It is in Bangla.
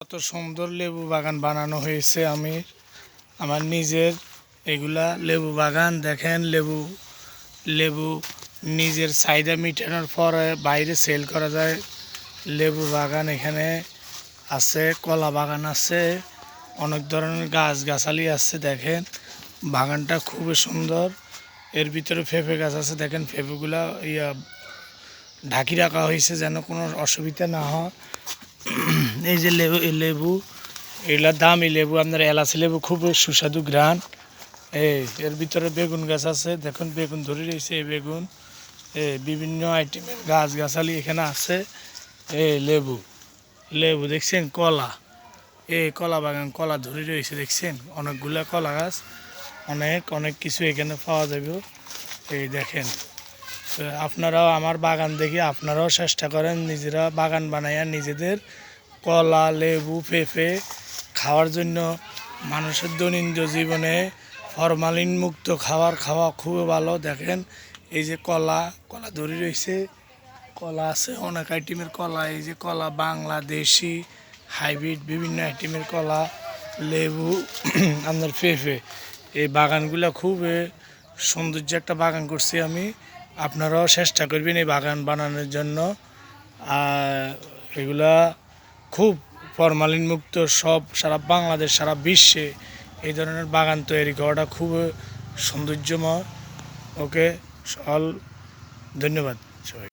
কত সুন্দর লেবু বাগান বানানো হয়েছে। আমি আমার নিজের এগুলা লেবু বাগান দেখেন। লেবু লেবু নিজের চাহিদা মেটানোর পরে বাইরে সেল করা যায়। লেবু বাগান এখানে আছে, কলা বাগান আছে, অনেক ধরনের গাছগাছালি আছে। দেখেন বাগানটা খুবই সুন্দর। এর ভিতরে পেঁপে গাছ আছে, দেখেন পেঁপেগুলা ঢাকি রাখা হয়েছে যেন কোনো অসুবিধা না হয়। এই যে লেবু এগুলা দামি লেবু, আপনার এলাচি লেবু, খুব সুস্বাদু ঘ্রাণ। এর ভিতরে বেগুন গাছ আছে, দেখুন বেগুন ধরে রয়েছে। এই বেগুন বিভিন্ন আইটেমের গাছগাছালি এখানে আছে। লেবু লেবু দেখছেন, কলা, কলা বাগান, কলা ধরে রয়েছে দেখছেন, অনেকগুলা কলা গাছ, অনেক অনেক কিছু এখানে পাওয়া যাবে। দেখেন, তো আপনারাও আমার বাগান দেখে আপনারাও চেষ্টা করেন নিজেরা বাগান বানাইয়া নিজেদের কলা, লেবু, পেঁপে খাওয়ার জন্য। মানুষের দৈনন্দিন জীবনে ফরমালিন মুক্ত খাওয়া খুবই ভালো। দেখেন এই যে কলা ধরে রয়েছে, কলা আছে অনেক আইটেমের কলা। এই যে কলা বাংলাদেশি হাইব্রিড বিভিন্ন আইটেমের কলা, লেবু, আপনার পেঁপে। এই বাগানগুলো খুব সৌন্দর্য একটা বাগান করছি আমি। আপনারাও চেষ্টা করবেন এই বাগান বানানোর জন্য। এগুলা খুব ফরমালিন মুক্ত, সব সারা বাংলাদেশ সারা বিশ্বে এই ধরনের বাগান তৈরি করাটা খুব সৌন্দর্যময়। ওকে, ধন্যবাদ সবাই।